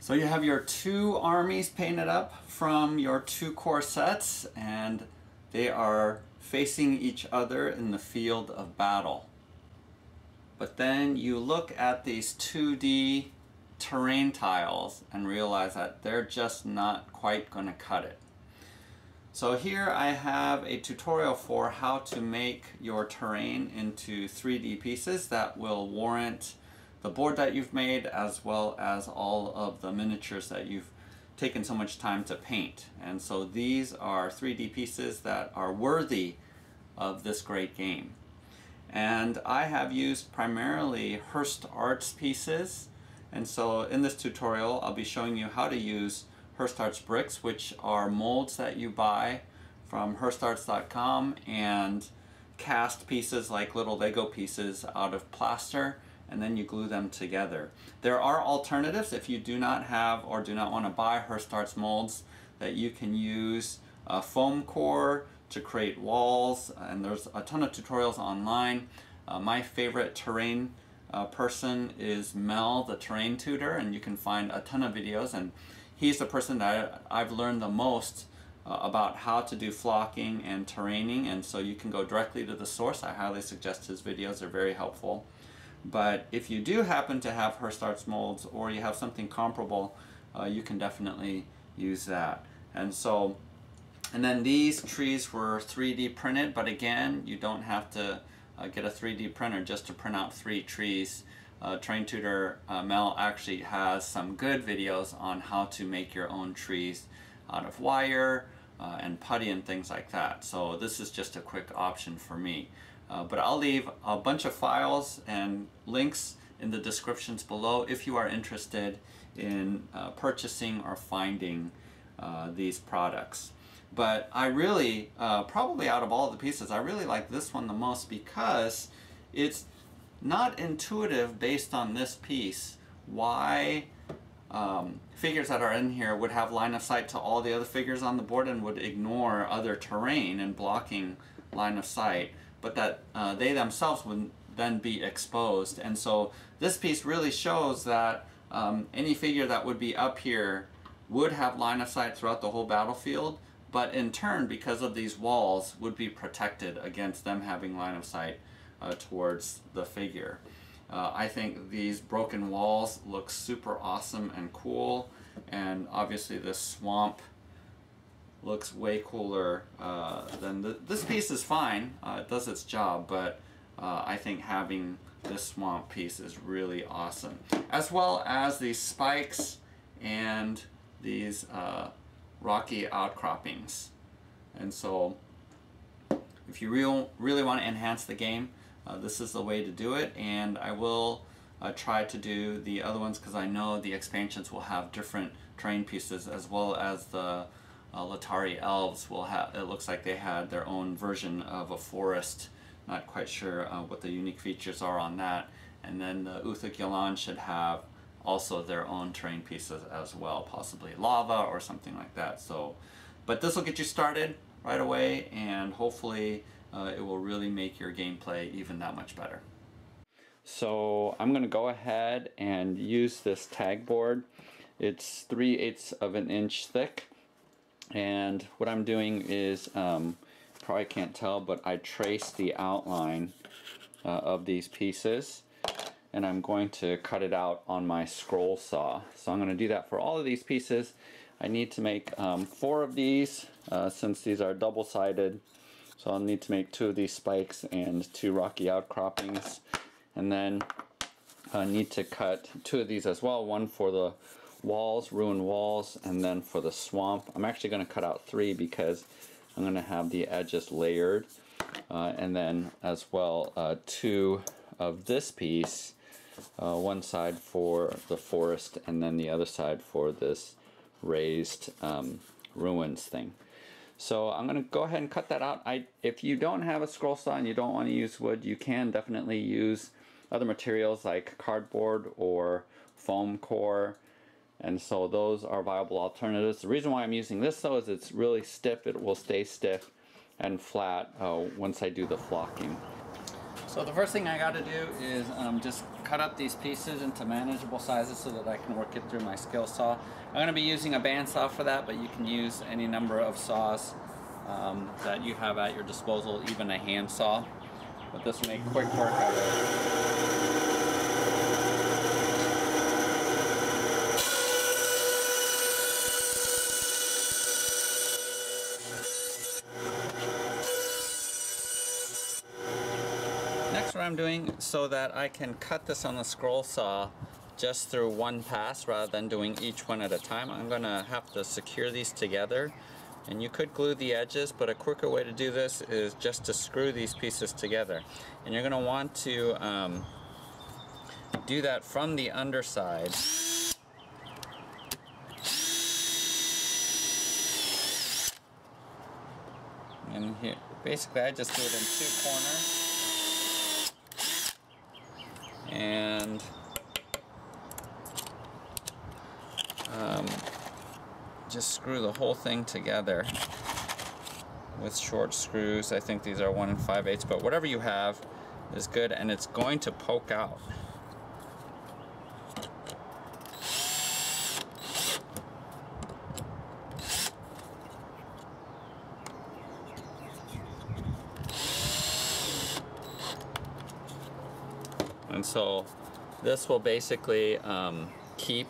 So you have your two armies painted up from your two core sets, and they are facing each other in the field of battle. But then you look at these 2D terrain tiles and realize that they're just not quite going to cut it. So here I have a tutorial for how to make your terrain into 3D pieces that will warrant the board that you've made, as well as all of the miniatures that you've taken so much time to paint. And so these are 3D pieces that are worthy of this great game. And I have used primarily Hearst Arts pieces, and so in this tutorial I'll be showing you how to use Hearst Arts bricks, which are molds that you buy from HearstArts.com, and cast pieces like little Lego pieces out of plaster, and then you glue them together. There are alternatives if you do not have or do not want to buy Hearst Arts molds, that you can use foam core to create walls, and there's a ton of tutorials online. My favorite terrain person is Mel, the terrain tutor, and you can find a ton of videos, and he's the person that I've learned the most about how to do flocking and terraining, and so you can go directly to the source. I highly suggest his videos, they're very helpful. But if you do happen to have Hearst Arts molds, or you have something comparable, you can definitely use that. And then these trees were 3D printed, but again, you don't have to get a 3D printer just to print out 3 trees. Terrain tutor Mel actually has some good videos on how to make your own trees out of wire and putty and things like that. So this is just a quick option for me. But I'll leave a bunch of files and links in the descriptions below if you are interested in purchasing or finding these products. But I really, probably out of all the pieces, I really like this one the most because it's not intuitive based on this piece why figures that are in here would have line of sight to all the other figures on the board and would ignore other terrain and blocking line of sight, but that they themselves would then be exposed. And so this piece really shows that any figure that would be up here would have line of sight throughout the whole battlefield, but in turn, because of these walls, would be protected against them having line of sight towards the figure. I think these broken walls look super awesome and cool, and obviously this swamp looks way cooler than this piece is fine. It does its job, but I think having this swamp piece is really awesome, as well as these spikes and these rocky outcroppings. And so if you really want to enhance the game, this is the way to do it. And I will try to do the other ones because I know the expansions will have different terrain pieces, as well as the Latari elves will have, it looks like they had their own version of a forest. Not quite sure what the unique features are on that. And then the Utha should have also their own terrain pieces as well, possibly lava or something like that. So, but this will get you started right away, and hopefully it will really make your gameplay even that much better. So I'm going to go ahead and use this tag board. It's 3/8 of an inch thick, and what I'm doing is, probably can't tell, but I trace the outline of these pieces, and I'm going to cut it out on my scroll saw. So I'm going to do that for all of these pieces. I need to make 4 of these since these are double-sided. So I'll need to make 2 of these spikes and 2 rocky outcroppings. And then I need to cut 2 of these as well, one for the walls, ruined walls, and then for the swamp. I'm actually going to cut out 3 because I'm going to have the edges layered. And then as well 2 of this piece, one side for the forest and then the other side for this raised ruins thing. So I'm going to go ahead and cut that out. If you don't have a scroll saw and you don't want to use wood, you can definitely use other materials like cardboard or foam core, and so those are viable alternatives. The reason why I'm using this though is it's really stiff. It will stay stiff and flat once I do the flocking. So the first thing I got to do is just cut up these pieces into manageable sizes so that I can work it through my skill saw. I'm going to be using a bandsaw for that, but you can use any number of saws that you have at your disposal, even a hand saw. But this will make quick work of it. Next, what I'm doing so that I can cut this on the scroll saw just through one pass rather than doing each one at a time, I'm going to have to secure these together. And you could glue the edges, but a quicker way to do this is just to screw these pieces together. And you're going to want to do that from the underside. And here, basically I just do it in two corners. And just screw the whole thing together with short screws. I think these are 1 5/8, but whatever you have is good, and it's going to poke out. And so this will basically keep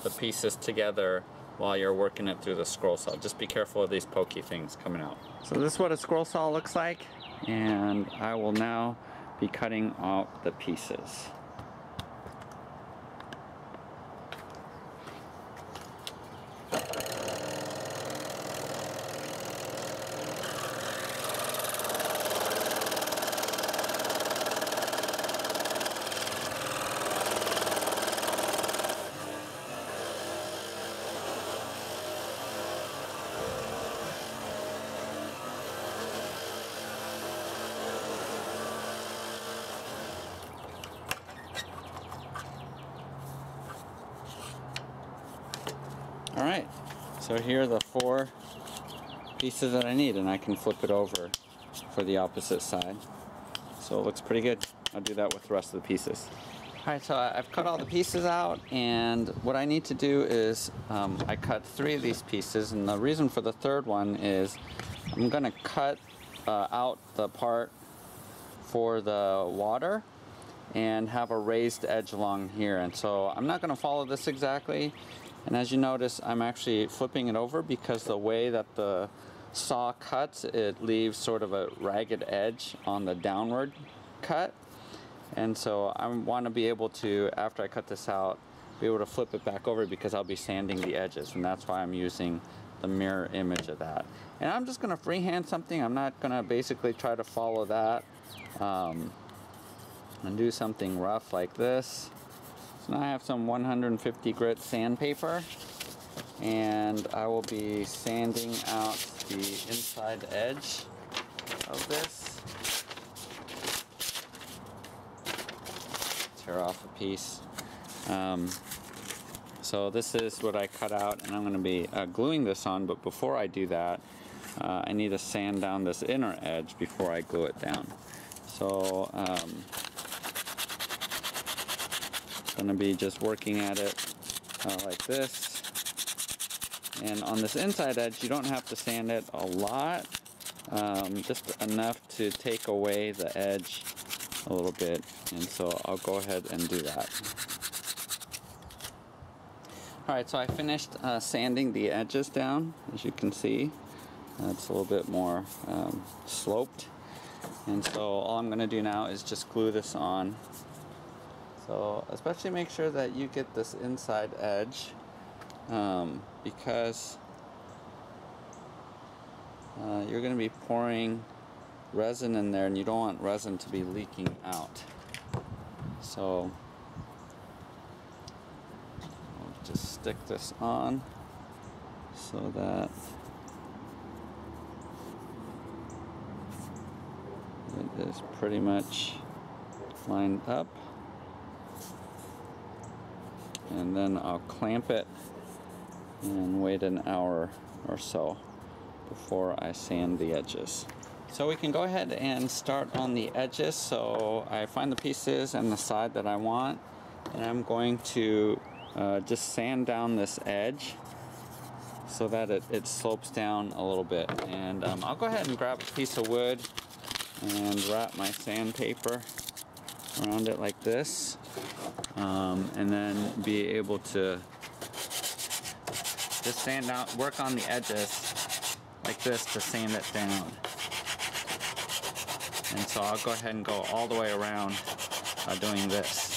the pieces together while you're working it through the scroll saw. Just be careful of these pokey things coming out. So this is what a scroll saw looks like, and I will now be cutting out the pieces. Alright, so here are the 4 pieces that I need, and I can flip it over for the opposite side. So it looks pretty good. I'll do that with the rest of the pieces. Alright, so I've cut all the pieces out, and what I need to do is I cut 3 of these pieces, and the reason for the third one is I'm going to cut out the part for the water and have a raised edge along here. And so I'm not going to follow this exactly. And as you notice, I'm actually flipping it over because the way that the saw cuts, it leaves sort of a ragged edge on the downward cut. And so I want to be able to, after I cut this out, be able to flip it back over because I'll be sanding the edges, and that's why I'm using the mirror image of that. And I'm just going to freehand something. I'm not going to basically try to follow that and do something rough like this. So now I have some 150 grit sandpaper, and I will be sanding out the inside edge of this. Tear off a piece. So this is what I cut out, and I'm going to be gluing this on, but before I do that, I need to sand down this inner edge before I glue it down. So going to be just working at it like this, and on this inside edge you don't have to sand it a lot, just enough to take away the edge a little bit, and so I'll go ahead and do that. Alright, so I finished sanding the edges down. As you can see, it's a little bit more sloped, and so all I'm going to do now is just glue this on. So especially make sure that you get this inside edge, because you're going to be pouring resin in there, and you don't want resin to be leaking out. So I'll just stick this on so that it is pretty much lined up. And then I'll clamp it and wait an hour or so before I sand the edges. So we can go ahead and start on the edges. So I find the pieces and the side that I want, and I'm going to just sand down this edge so that it slopes down a little bit. And I'll go ahead and grab a piece of wood and wrap my sandpaper around it like this, and then be able to just sand out, work on the edges like this to sand it down. And so I'll go ahead and go all the way around doing this.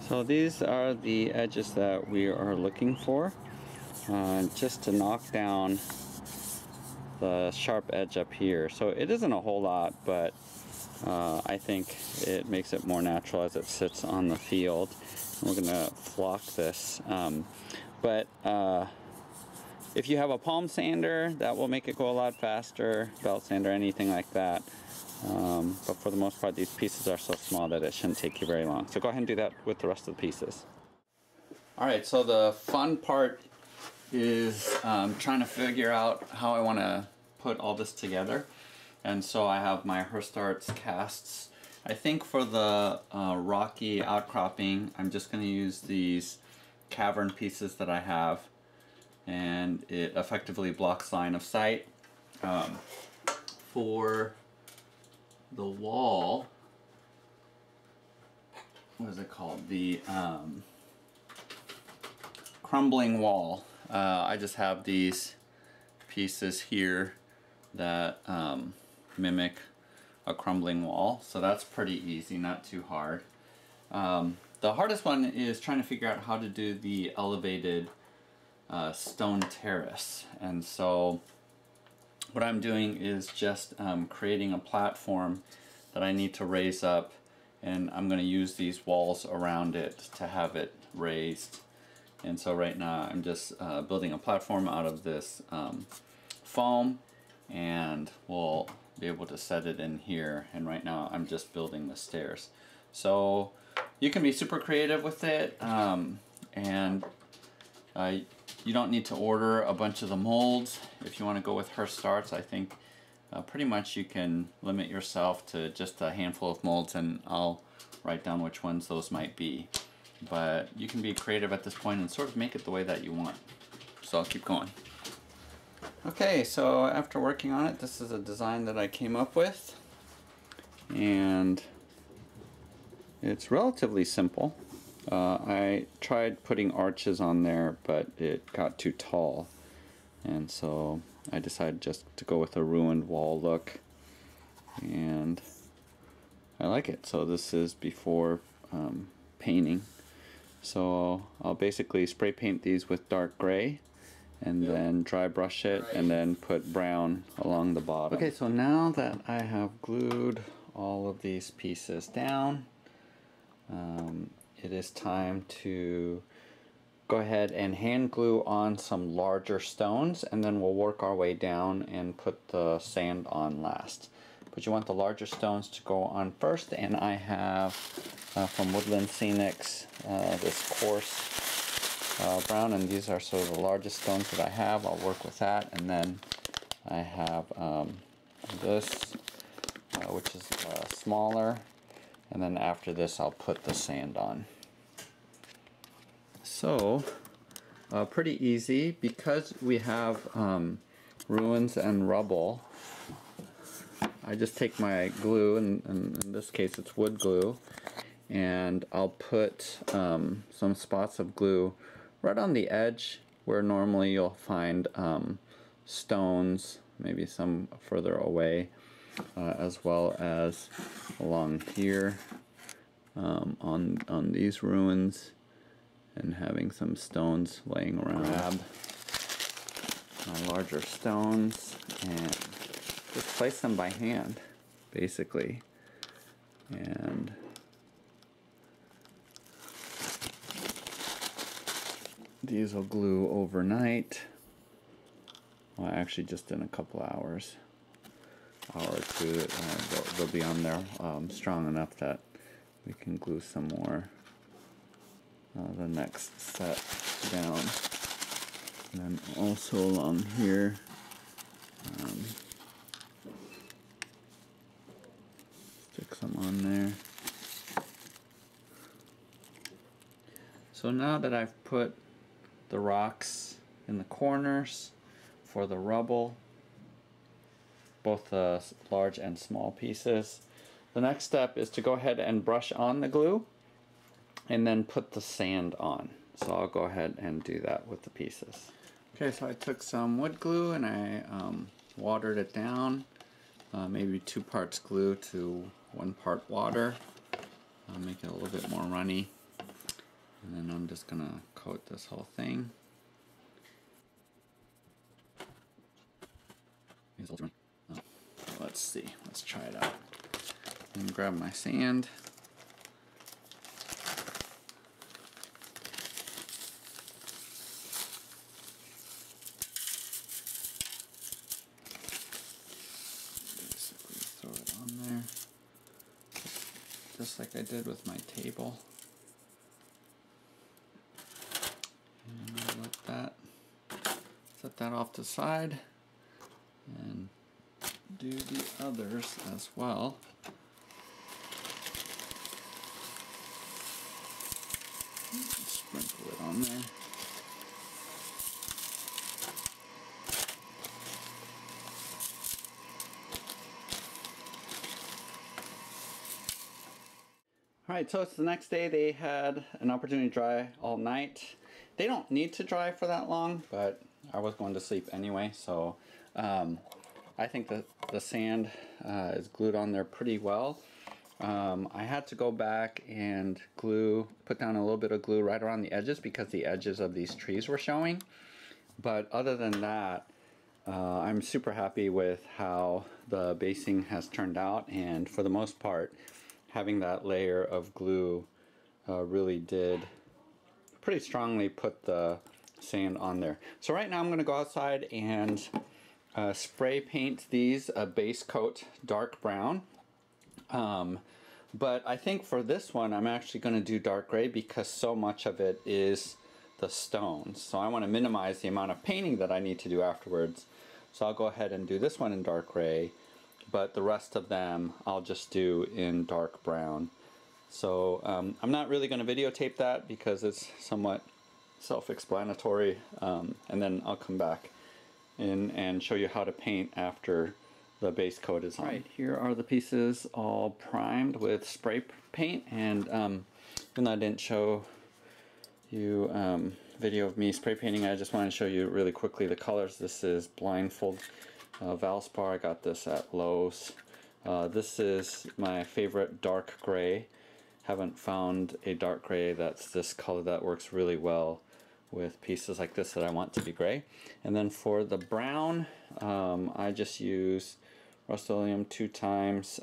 So these are the edges that we are looking for, just to knock down the sharp edge up here. So it isn't a whole lot, but I think it makes it more natural as it sits on the field. And we're gonna flock this. But if you have a palm sander, that will make it go a lot faster, belt sander, anything like that. But for the most part, these pieces are so small that it shouldn't take you very long. So go ahead and do that with the rest of the pieces. Alright, so the fun part is trying to figure out how I want to put all this together. And so I have my Herstarts casts. I think for the rocky outcropping, I'm just going to use these Cavern pieces that I have, and it effectively blocks line of sight. For the wall, what is it called? The crumbling wall. I just have these pieces here that mimic a crumbling wall, so that's pretty easy, not too hard. The hardest one is trying to figure out how to do the elevated stone terrace. And so what I'm doing is just creating a platform that I need to raise up, and I'm going to use these walls around it to have it raised. And so right now I'm just building a platform out of this foam, and we'll be able to set it in here. And right now I'm just building the stairs. So you can be super creative with it, and you don't need to order a bunch of the molds. If you want to go with Herstarts, I think pretty much you can limit yourself to just a handful of molds, and I'll write down which ones those might be. But you can be creative at this point and sort of make it the way that you want. So I'll keep going. Okay, so after working on it, this is a design that I came up with, and it's relatively simple. I tried putting arches on there, but it got too tall, and so I decided just to go with a ruined wall look, and I like it. So this is before painting. So I'll basically spray paint these with dark gray, and then dry brush it, and then put brown along the bottom. Okay, so now that I have glued all of these pieces down, it is time to go ahead and hand glue on some larger stones, and then we'll work our way down and put the sand on last. But you want the larger stones to go on first, and I have from Woodland Scenics this coarse brown, and these are sort of the largest stones that I have. I'll work with that, and then I have this which is smaller, and then after this I'll put the sand on. So pretty easy, because we have ruins and rubble. I just take my glue, and in this case it's wood glue, and I'll put some spots of glue right on the edge where normally you'll find stones, maybe some further away, as well as along here on these ruins, and having some stones laying around. Grab my larger stones and just place them by hand, basically. And these will glue overnight. Well, actually just in a couple hours. Hour or two, they'll be on there strong enough that we can glue some more the next set. down. And then also along here, stick some on there. So now that I've put the rocks in the corners for the rubble, both the large and small pieces, the next step is to go ahead and brush on the glue and then put the sand on. So I'll go ahead and do that with the pieces. Okay, so I took some wood glue and I watered it down, maybe 2 parts glue to 1 part water. I'll make it a little bit more runny. And then I'm just gonna coat this whole thing. Let's see, let's try it out. And grab my sand. Basically throw it on there, just like I did with my table. And I'll let that, set that off to the side and do the others as well. Sprinkle it on there. Alright, so it's the next day. They had an opportunity to dry all night. They don't need to dry for that long, but I was going to sleep anyway, so I think that the sand is glued on there pretty well. I had to go back and put down a little bit of glue right around the edges because the edges of these trees were showing. But other than that, I'm super happy with how the basing has turned out, and for the most part, having that layer of glue really did pretty strongly put the sand on there. So right now I'm going to go outside and spray paint these a base coat dark brown. But I think for this one I'm actually going to do dark gray because so much of it is the stones. So I want to minimize the amount of painting that I need to do afterwards. So I'll go ahead and do this one in dark gray, but the rest of them I'll just do in dark brown. So I'm not really going to videotape that because it's somewhat self-explanatory, and then I'll come back in and show you how to paint after the base coat is on. Right, here are the pieces all primed with spray paint, and even though I didn't show you video of me spray painting, I just want to show you really quickly the colors. This is Blindfold valspar. I got this at Lowe's. This is my favorite dark gray. Haven't found a dark gray that's this color that works really well with pieces like this that I want to be gray. And then for the brown, I just use Rust-Oleum 2 times.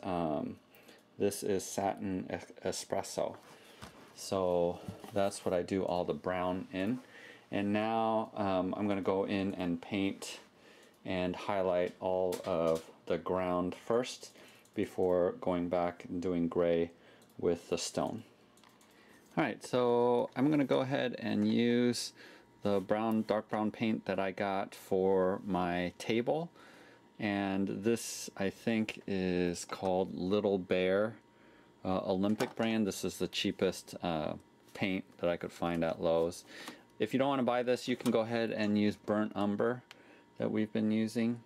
This is Satin Espresso. So that's what I do all the brown in. And now I'm going to go in and paint and highlight all of the ground first before going back and doing gray with the stone. Alright, so I'm going to go ahead and use the dark brown paint that I got for my table. And this, I think, is called Little Bear Olympic brand. This is the cheapest paint that I could find at Lowe's. If you don't want to buy this, you can go ahead and use burnt umber that we've been using,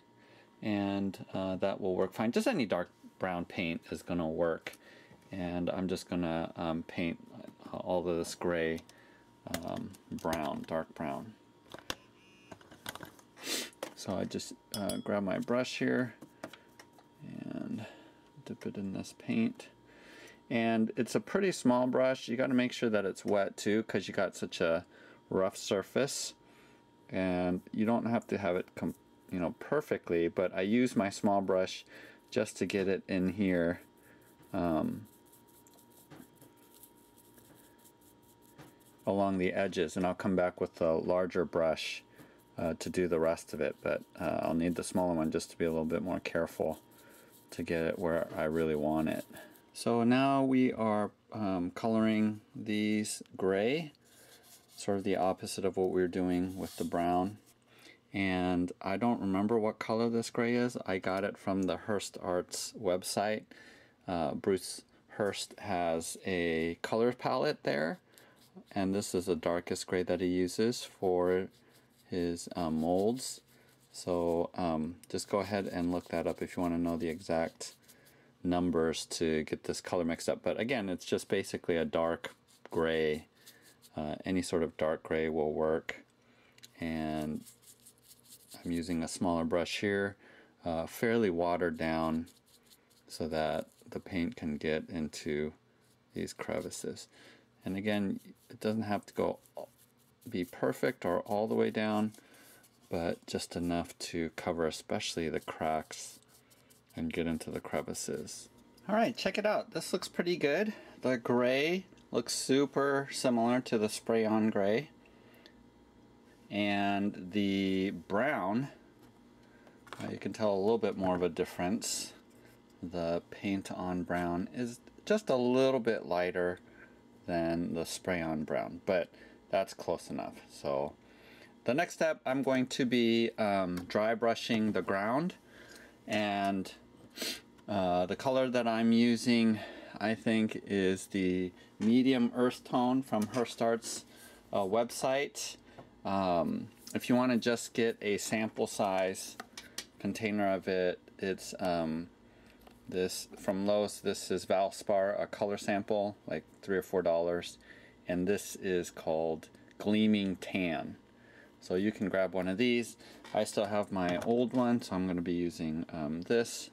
and that will work fine. Just any dark brown paint is going to work. And I'm just going to paint all of this gray brown, dark brown. So I just grab my brush here and dip it in this paint. And it's a pretty small brush. You got to make sure that it's wet too, because you got such a rough surface. And you don't have to have it perfectly, but I use my small brush just to get it in here. Along the edges, and I'll come back with a larger brush to do the rest of it, but I'll need the smaller one just to be a little bit more careful to get it where I really want it. So now we are coloring these gray. sort of the opposite of what we were doing with the brown. And I don't remember what color this gray is. I got it from the Hearst Arts website. Bruce Hearst has a color palette there, and this is the darkest gray that he uses for his molds. So just go ahead and look that up if you want to know the exact numbers to get this color mixed up. But again, it's just basically a dark gray. Any sort of dark gray will work. And I'm using a smaller brush here, fairly watered down so that the paint can get into these crevices. And again, it doesn't have to be perfect or all the way down, but just enough to cover especially the cracks and get into the crevices. Alright, check it out. This looks pretty good. The gray looks super similar to the spray-on gray. And the brown, you can tell a little bit more of a difference. The paint on brown is just a little bit lighter than the spray-on brown, but that's close enough. So the next step, I'm going to be dry brushing the ground, and the color that I'm using, I think, is the medium earth tone from Hearst Arts website. If you want to just get a sample size container of it, it's this from Lowe's. This is Valspar, a color sample, like $3 or $4, and this is called Gleaming Tan. So you can grab one of these. I still have my old one, so I'm going to be using this.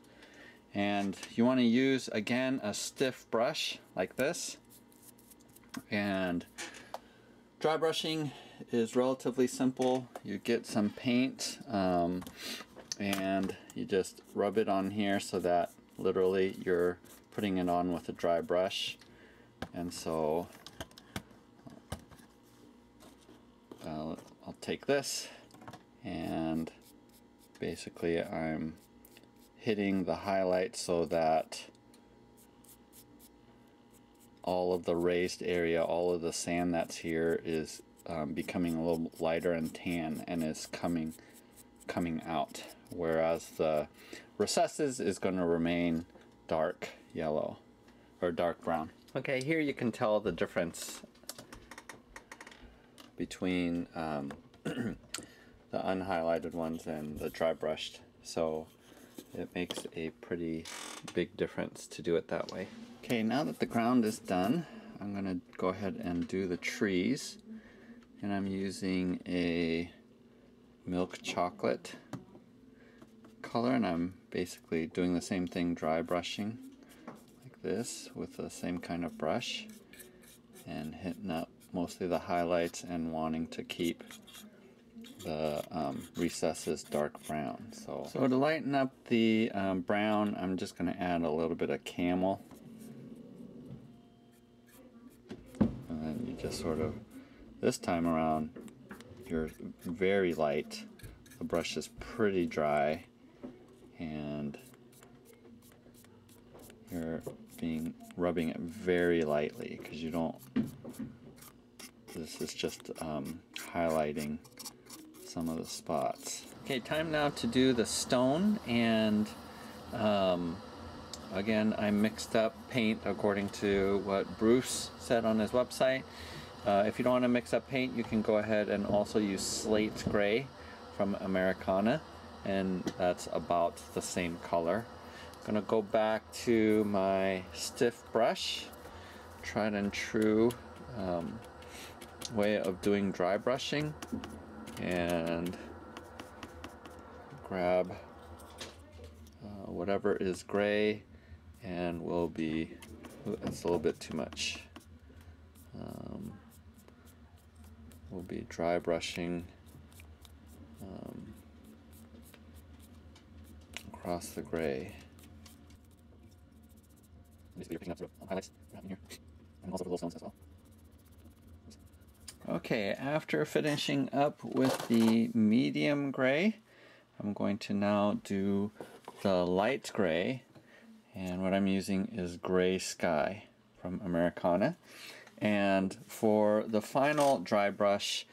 And you want to use, again, a stiff brush like this. And dry brushing is relatively simple. You get some paint and you just rub it on here so that literally you're putting it on with a dry brush. And so I'll take this, and basically I'm hitting the highlight so that all of the raised area, all of the sand that's here is becoming a little lighter and tan, and is coming out, whereas the recesses is going to remain dark yellow or dark brown. Okay, here you can tell the difference between the unhighlighted ones and the dry brushed, so it makes a pretty big difference to do it that way. Okay, now that the ground is done, I'm going to go ahead and do the trees, and I'm using a milk chocolate color, and I'm basically doing the same thing, dry brushing like this with the same kind of brush and hitting up mostly the highlights and wanting to keep the recesses dark brown. So to lighten up the brown, I'm just going to add a little bit of camel, and then you just sort of, this time around, you're very light. The brush is pretty dry, and you're rubbing it very lightly because you don't. This is just highlighting some of the spots. Okay, time now to do the stone, and again, I mixed up paint according to what Bruce said on his website. If you don't want to mix up paint, you can go ahead and also use slate gray from Americana, and that's about the same color. I'm gonna go back to my stiff brush, tried and true way of doing dry brushing, and grab whatever is gray, and will be, that's a little bit too much. We'll be dry brushing across the gray. Basically, you're picking up sort of highlights around here, and also for little stones as well. Okay, after finishing up with the medium gray, I'm going to now do the light gray, and what I'm using is Gray Sky from Americana. And for the final dry brush,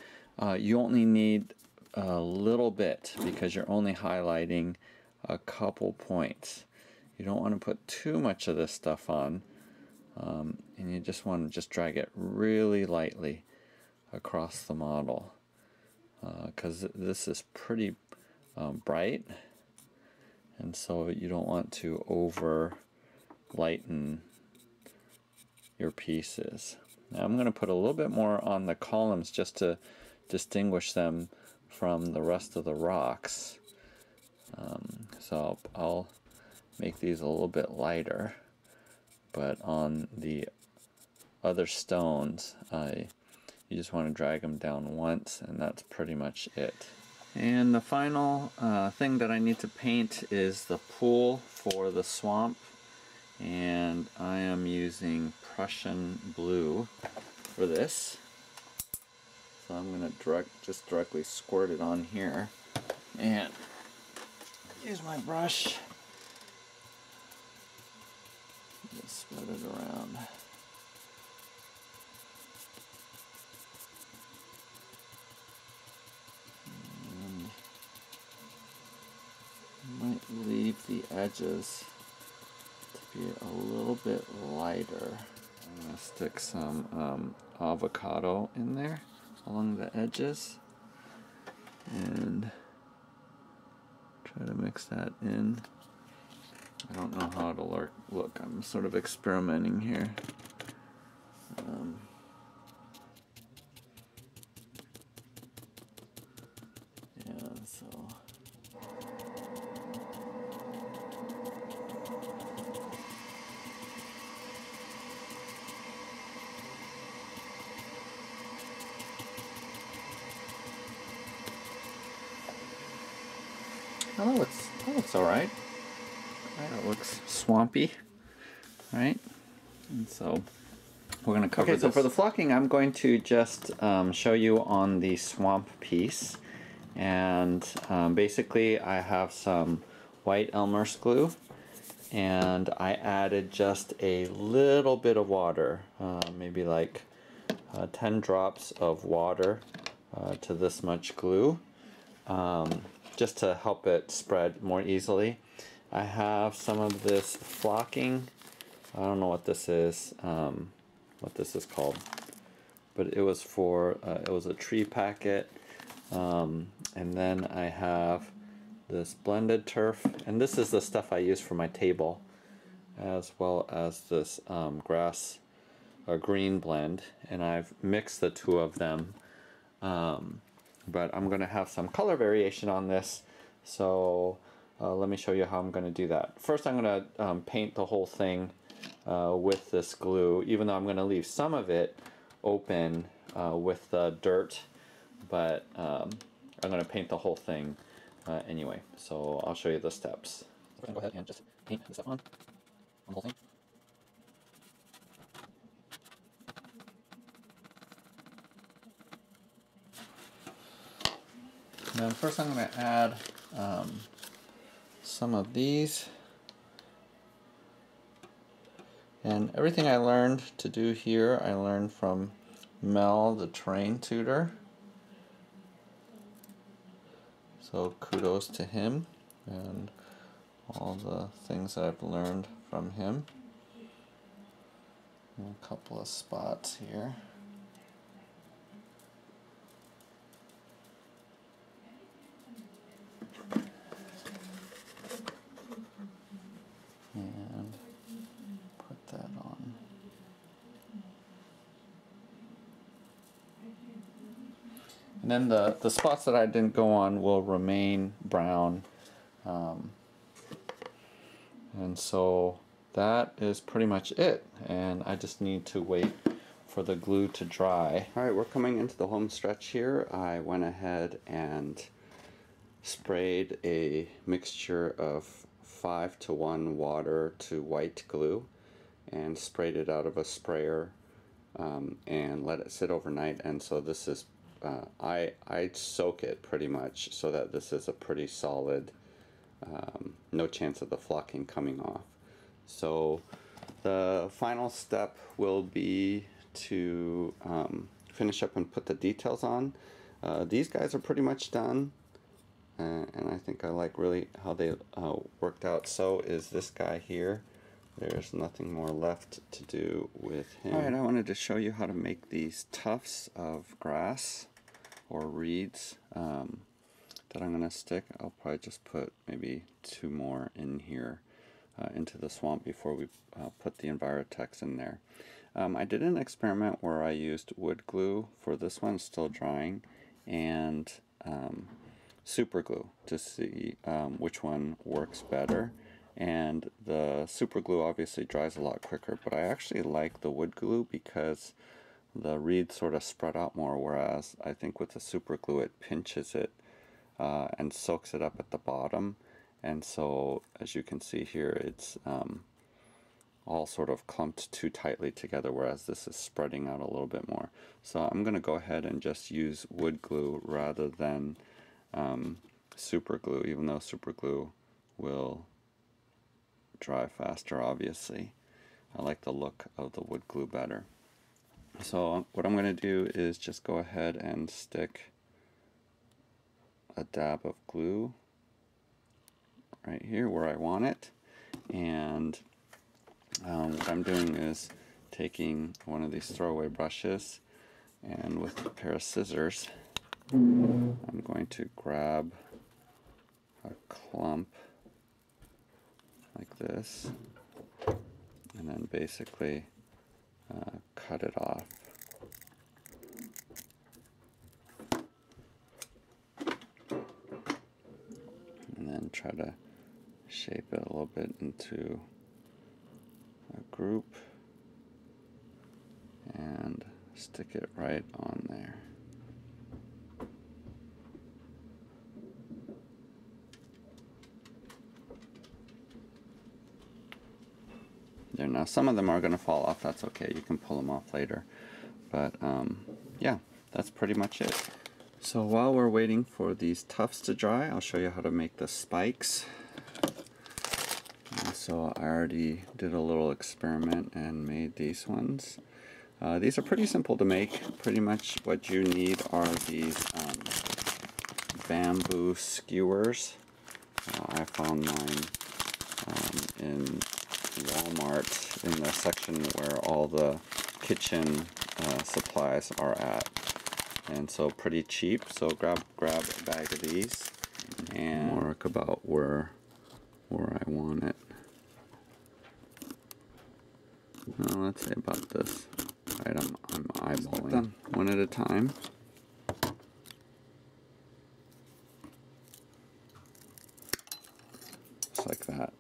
you only need a little bit because you're only highlighting a couple points. You don't want to put too much of this stuff on, and you just want to just drag it really lightly across the model because this is pretty bright, and so you don't want to over lighten your pieces. Now I'm going to put a little bit more on the columns just to distinguish them from the rest of the rocks. So I'll make these a little bit lighter, but on the other stones you just want to drag them down once, and that's pretty much it. And the final thing that I need to paint is the pool for the swamp, and I am using Prussian blue for this. So I'm going to just directly squirt it on here and use my brush. Just spread it around. And might leave the edges to be a little bit lighter. I'm going to stick some avocado in there along the edges and try to mix that in. I don't know how it'll look. I'm sort of experimenting here. Yeah, so that looks all right. It looks swampy, right? And so we're going to cover this. So for the flocking, I'm going to just show you on the swamp piece. And basically I have some white Elmer's glue, and I added just a little bit of water, maybe like 10 drops of water to this much glue, just to help it spread more easily. I have some of this flocking. I don't know what this is called, but it was for it was a tree packet. And then I have this blended turf, and this is the stuff I use for my table, as well as this green blend, and I've mixed the two of them. But I'm going to have some color variation on this, so let me show you how I'm going to do that. First I'm going to paint the whole thing with this glue, even though I'm going to leave some of it open with the dirt, but I'm going to paint the whole thing anyway, so I'll show you the steps. So we're going to go ahead and just paint this up on the whole thing. And then first I'm going to add some of these. And everything I learned to do here, I learned from Mel, the terrain tutor. So kudos to him and all the things that I've learned from him. And a couple of spots here. And put that on. And then the spots that I didn't go on will remain brown. And so that is pretty much it. And I just need to wait for the glue to dry. Alright, we're coming into the home stretch here. I went ahead and sprayed a mixture of 5:1 water to white glue and sprayed it out of a sprayer and let it sit overnight. And so this is I soak it pretty much so that this is a pretty solid, no chance of the flocking coming off. So the final step will be to finish up and put the details on. These guys are pretty much done, and I think I like really how they worked out. So is this guy here. There's nothing more left to do with him. Alright, I wanted to show you how to make these tufts of grass or reeds that I'm going to stick. I'll probably just put maybe 2 more in here into the swamp before we put the Envirotex in there. I did an experiment where I used wood glue for this one, still drying, and super glue to see which one works better. And the super glue obviously dries a lot quicker, but I actually like the wood glue because the reeds sort of spread out more, whereas I think with the super glue it pinches it and soaks it up at the bottom. And so as you can see here, it's all sort of clumped too tightly together, whereas this is spreading out a little bit more. So I'm going to go ahead and just use wood glue rather than super glue, even though super glue will dry faster, obviously. I like the look of the wood glue better. So what I'm going to do is just go ahead and stick a dab of glue right here where I want it, and what I'm doing is taking one of these throwaway brushes, and with a pair of scissors I'm going to grab a clump like this, and then basically cut it off. And then try to shape it a little bit into a group and stick it right on there. There, now some of them are going to fall off, that's okay, you can pull them off later, but yeah, that's pretty much it. So while we're waiting for these tufts to dry, I'll show you how to make the spikes. So I already did a little experiment and made these ones. These are pretty simple to make. Pretty much what you need are these bamboo skewers. I found mine in Walmart in the section where all the kitchen supplies are at, and so pretty cheap. So grab a bag of these and mark about where I want it. Let's say about this. Right, I'm eyeballing them one at a time. Just like that.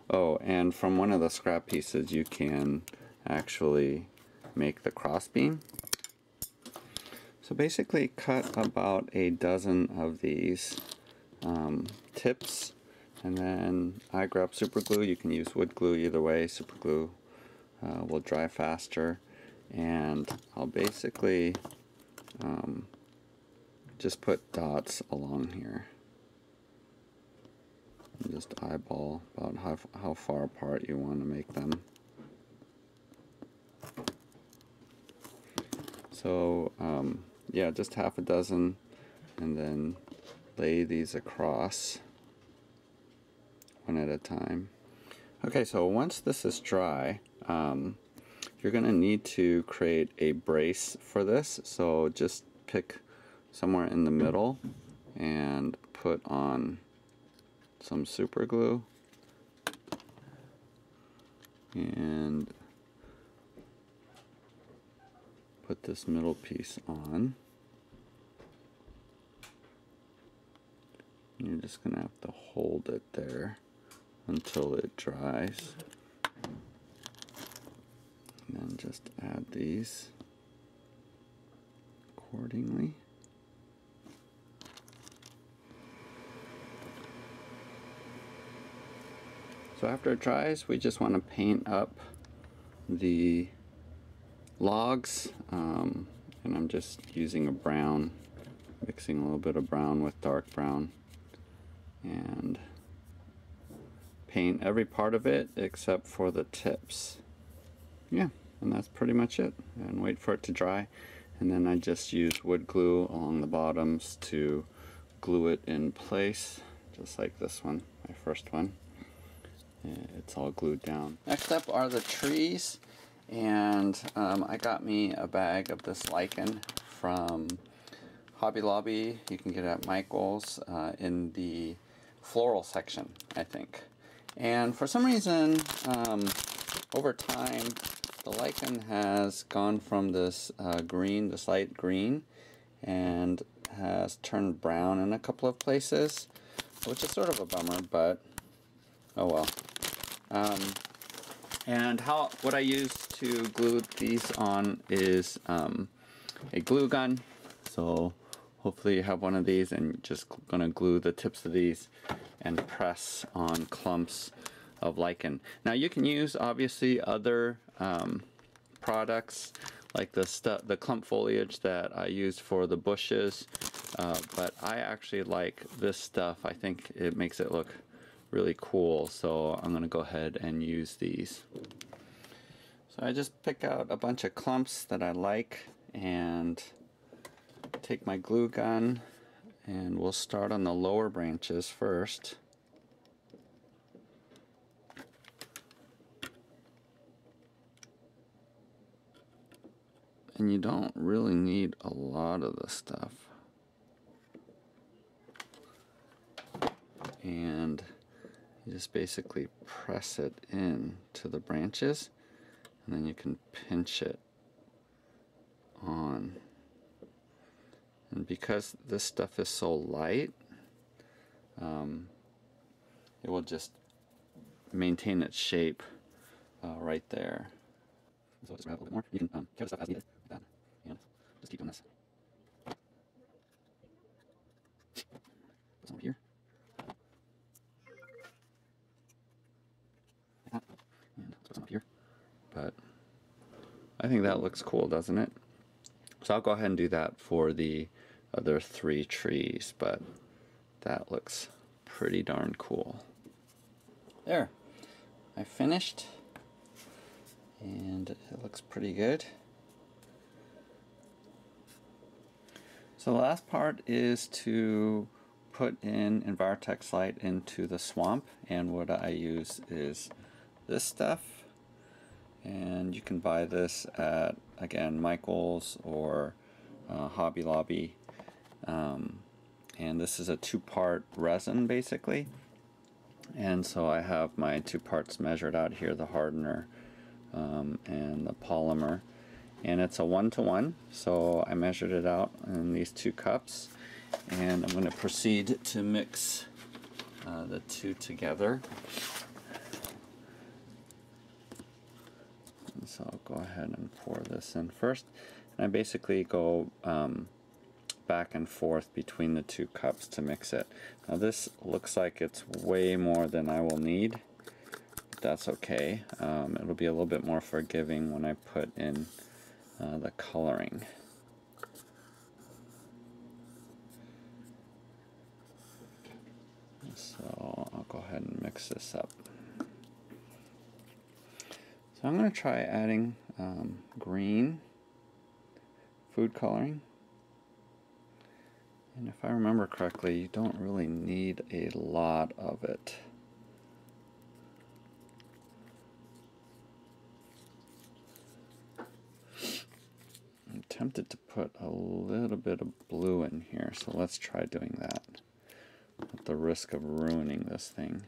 Oh, and from one of the scrap pieces you can actually make the crossbeam. So basically cut about a dozen of these tips, and then I grab super glue. You can use wood glue, either way. Super glue will dry faster, and I'll basically just put dots along here. Just eyeball about how far apart you want to make them. So yeah, just half a dozen, and then lay these across one at a time. Okay, so once this is dry, you're going to need to create a brace for this. So just pick somewhere in the middle and put on some super glue and put this middle piece on. You're just going to have to hold it there until it dries. And then just add these accordingly. So after it dries, we just want to paint up the logs, and I'm just using a brown, mixing a little bit of brown with dark brown, and paint every part of it except for the tips. Yeah, And that's pretty much it. And wait for it to dry. And then I just use wood glue along the bottoms to glue it in place, just like this one, my first one. It's all glued down. Next up are the trees, and I got me a bag of this lichen from Hobby Lobby. You can get it at Michael's in the floral section, I think. And for some reason, over time, the lichen has gone from this green, this light green, and has turned brown in a couple of places, which is sort of a bummer, but oh well. And what I use to glue these on is a glue gun. So hopefully you have one of these, and just gonna glue the tips of these and press on clumps of lichen. Now you can use obviously other products like the clump foliage that I use for the bushes, but I actually like this stuff. I think it makes it look really cool, so I'm gonna go ahead and use these. So I just pick out a bunch of clumps that I like and take my glue gun, and we'll start on the lower branches first. And you don't really need a lot of this stuff. And you just basically press it in to the branches, and then you can pinch it on. And because this stuff is so light, it will just maintain its shape right there. So just grab a little bit more. You can cut the stuff as needed, like that, and just keep doing this. Put some over here. Like that. And put some up here. But I think that looks cool, doesn't it? So I'll go ahead and do that for the other 3 trees, but that looks pretty darn cool. There, I finished, and it looks pretty good. So the last part is to put in Envirotex light into the swamp, and what I use is this stuff. And you can buy this at, again, Michael's or Hobby Lobby. And this is a 2-part resin, basically. And so I have my 2 parts measured out here, the hardener and the polymer. And it's a 1-to-1, so I measured it out in these 2 cups. And I'm going to proceed to mix the 2 together. So I'll go ahead and pour this in first. And I basically go back and forth between the 2 cups to mix it. Now this looks like it's way more than I will need. That's okay. It'll be a little bit more forgiving when I put in the coloring. So I'll go ahead and mix this up. So I'm going to try adding green food coloring. And if I remember correctly, you don't really need a lot of it. I'm tempted to put a little bit of blue in here, so let's try doing that at the risk of ruining this thing.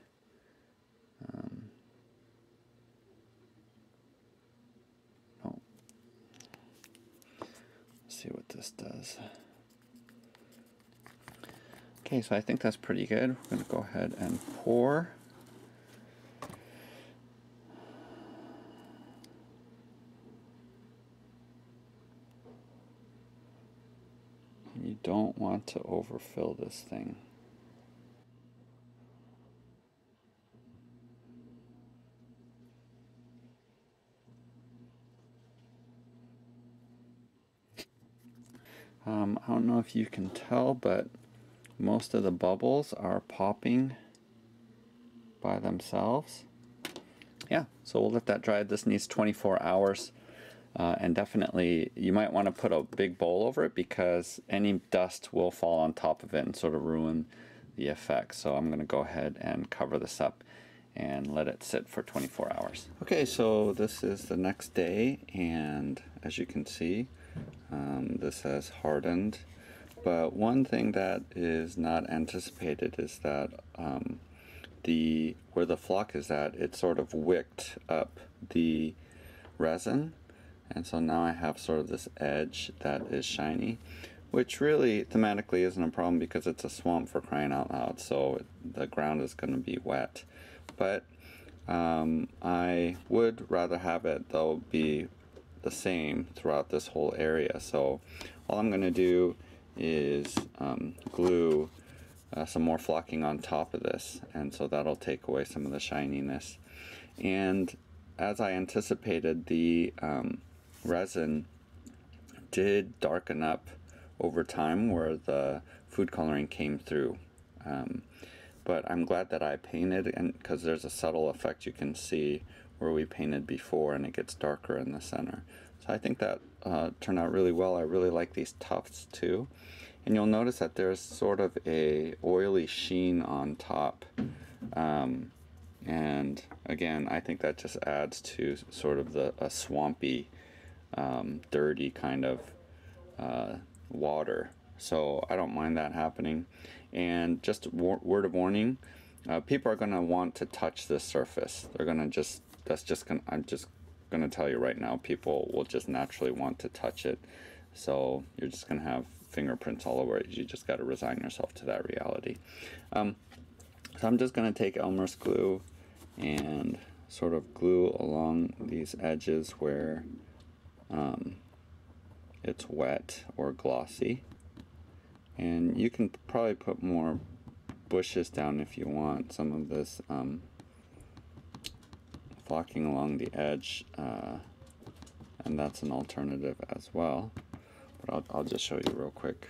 See what this does. Okay, so I think that's pretty good. We're going to go ahead and pour. And you don't want to overfill this thing. I don't know if you can tell, but most of the bubbles are popping by themselves. Yeah, so we'll let that dry. This needs 24 hours And definitely you might want to put a big bowl over it because any dust will fall on top of it and sort of ruin the effect. So I'm going to go ahead and cover this up and let it sit for 24 hours. Okay, so this is the next day, and as you can see, this has hardened. But one thing that is not anticipated is that where the flock is at, it sort of wicked up the resin. And so now I have sort of this edge that is shiny, which really thematically isn't a problem because it's a swamp, for crying out loud, so the ground is going to be wet. But I would rather have it though be the same throughout this whole area. So all I'm going to do is glue some more flocking on top of this, and so that'll take away some of the shininess. And as I anticipated, the resin did darken up over time where the food coloring came through. But I'm glad that I painted, and because there's a subtle effect you can see where we painted before and it gets darker in the center. So I think that turned out really well. I really like these tufts too. And you'll notice that there's sort of a oily sheen on top. And again, I think that just adds to sort of a swampy, dirty kind of water. So I don't mind that happening. And just a word of warning, people are going to want to touch this surface. They're going to I'm just going to tell you right now, people will just naturally want to touch it. So you're just going to have fingerprints all over it. You just got to resign yourself to that reality. So I'm just going to take Elmer's glue and sort of glue along these edges where it's wet or glossy. And you can probably put more bushes down if you want. Some of this flocking along the edge, and that's an alternative as well. But I'll just show you real quick.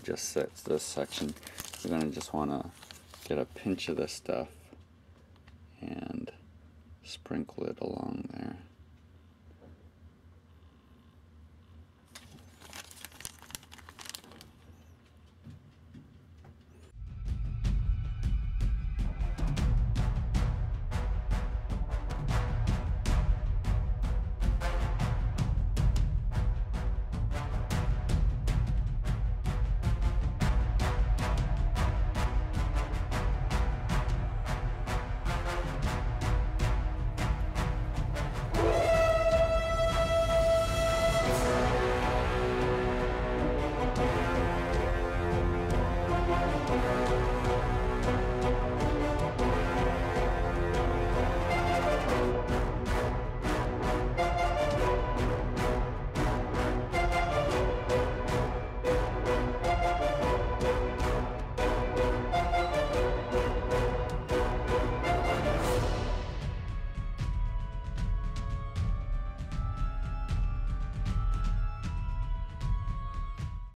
Just this section. You're going to just want to get a pinch of this stuff and sprinkle it along there.